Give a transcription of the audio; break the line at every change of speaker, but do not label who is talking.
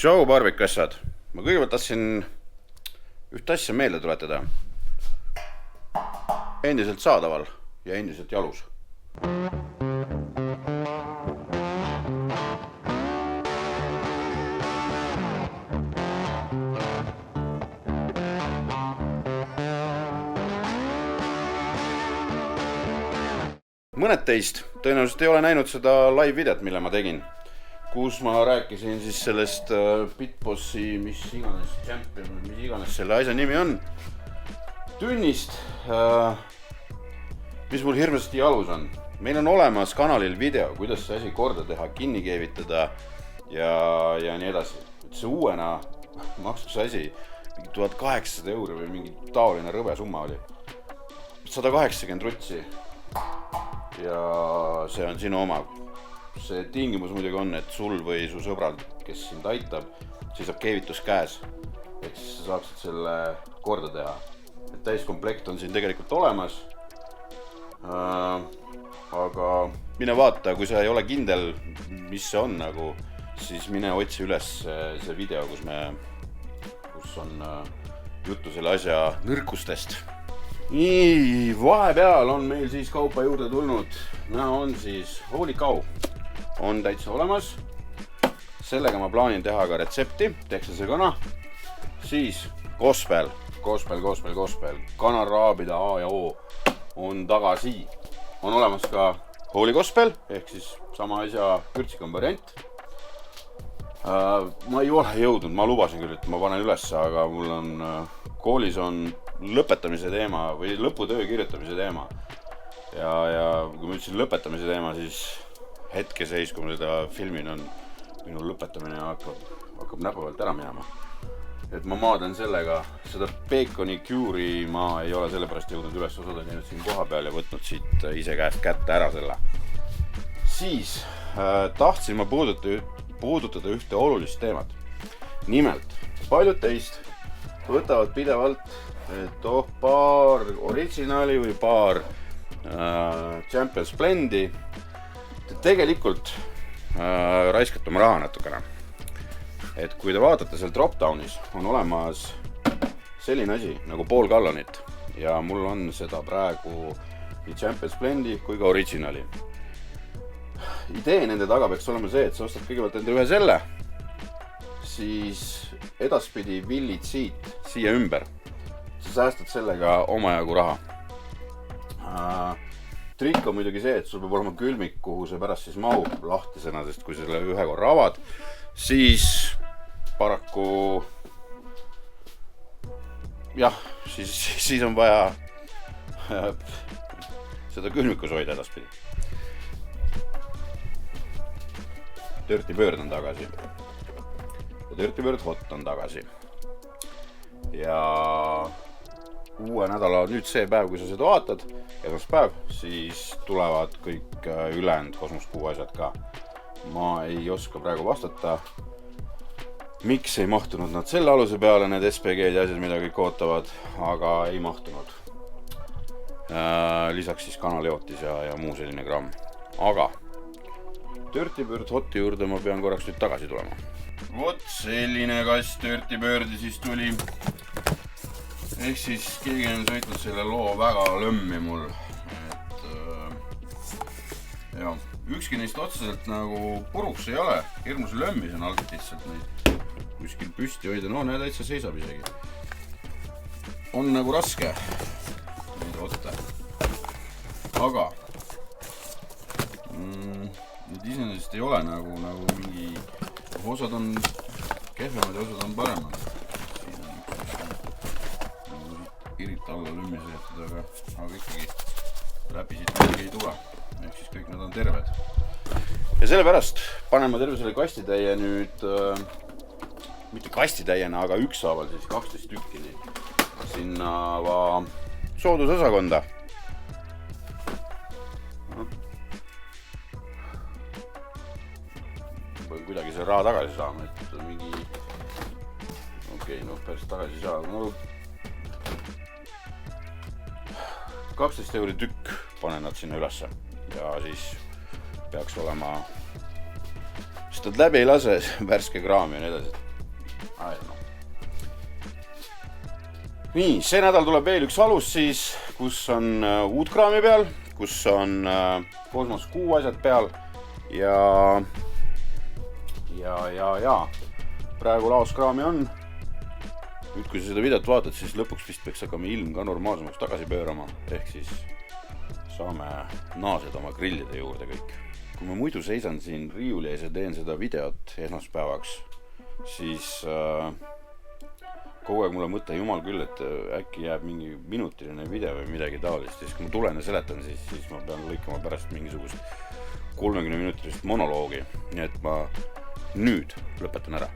Tšau, barbikassad! Ma kõigepealt tahtsin ühte asja meelde tuletada. Endiselt saadaval ja endiselt jalus. Mõned teist tõenäoliselt ei ole näinud seda live-videot, mille ma tegin, kus ma rääkisin siis sellest Bitbossi, mis iganes champion, mis iganes selle asja nimi on, tunnist, mis mul hirmsasti jalus on. Meil on olemas kanalil video, kuidas see asi korda teha, kinni keevitada ja nii edasi. See uuena maksab see asi mingi 1800 € või mingi taoline rõve summa oli. 180 rutsi ja see on sinu oma. See tingimus muidugi on, et sul või su sõbrad, kes sind aitab, seisab keevitus käes, et siis sa saaksid selle korda teha. Et täiskomplekt on siin tegelikult olemas, aga mine vaata, kui sa ei ole kindel, mis see on, nagu, siis mine otsi üles see video, kus on juttu selle asja nõrkustest. Nii, vahepeal on meil siis kaupa juurde tulnud. On siis Holy Cow on täitsa olemas. Sellega ma plaanin teha ka retsepti, Texase kana. Siis Gospel. Kanaraabida A ja O on tagasi. On olemas ka Holy Gospel, ehk siis sama asja pürtsikam variant. Ma ei ole jõudnud, ma lubasin küll, et ma panen üles, aga mul on koolis on lõpetamise teema või lõputöö kirjutamise teema. Ja kui ma ütlesin lõpetamise teema, siis hetkeseis, kui ma seda filmin on, minu lõpetamine hakkab näpu pealt ära minema. Et ma maadan sellega, seda baconi cure'i ma ei ole sellepärast jõudnud üles, osad on jäänud siin koha peal ja võtnud siit ise käest kätte ära selle. Siis tahtsin ma puudutada ühte olulist teemat. Nimelt, paljud teist võtavad pidevalt, et paar originali või paar Champions Blendi. Tegelikult raiskate oma raha natukene. Et kui te vaatate seal drop-downis, on olemas selline asi nagu pool gallonit ja mul on seda praegu nii Champions Blendi kui ka originali. Idee nende taga peaks olema see, et sa ostad kõigepealt enda ühe selle, siis edaspidi villid siia ümber. Sa säästad sellega omajagu raha. Trikk on muidugi see, et sul peab olema külmik, kuhu see pärast siis mahub lahtisena, sest kui selle ühe korra avad, siis paraku jah, siis on vaja seda külmikus hoida edaspidi. Dirty Bird on tagasi. Ja Dirty Bird Hot on tagasi. Ja uue nädala nüüd see päev, kui sa seda vaatad, esmaspäev, siis tulevad kõik ülejäänud Kosmos Kuu asjad ka. Ma ei oska praegu vastata, miks ei mahtunud nad selle aluse peale, need SPG-d ja asjad, mida kõik ootavad, aga ei mahtunud. Lisaks siis kanaliotis ja muu selline gramm. Aga Dirty Bird Hoti juurde ma pean korraks nüüd tagasi tulema. Vot selline kast Dirty Birdi siis tuli. Ehk siis keegi on sõitnud selle loo väga lõmmi mul. Ja, ükski neist otseselt nagu puruks ei ole. Hirmus lõmmis on alt lihtsalt neid kuskil püsti hoida. No, need täitsa seisab isegi. On nagu raske neid võtta. Aga need iseenesest ei ole nagu mingi osad on kehvemad ja osad on paremad. Irita alla lõmmi seetud, aga ikkagi läbi siit midagi ei tule. Ehk siis kõik nad on terved. Ja sellepärast panen ma terve selle kastitäie nüüd, mitte kastitäiena, aga ükshaaval siis 12 tükkini sinna soodusosakonda. Või kuidagi see raha tagasi saama, et mingi päris tagasi saama. 12 € tükk panen nad sinna ülesse ja siis peaks olema, sest nad läbi ei lase värske kraami ja nii edasi. I don't know. Nii, see nädal tuleb veel üks alus siis, kus on uudkraami peal, kus on Kosmos Kuu asjad peal ja praegu laoskraami on. Nüüd, kui sa seda videot vaatad, siis lõpuks vist peaks hakkama ilm ka normaalsemaks tagasi pöörama, ehk siis saame naased oma grillide juurde kõik. Kui ma muidu seisan siin riiuli ees ja teen seda videot esmaspäevaks, siis kogu aeg mulle mõte, jumal küll, et äkki jääb mingi minutiline video või midagi taolist. Siis kui ma tulen ja seletan, siis ma pean lõikama pärast mingisugust 30 minutilist monoloogi. Nii et ma nüüd lõpetan ära.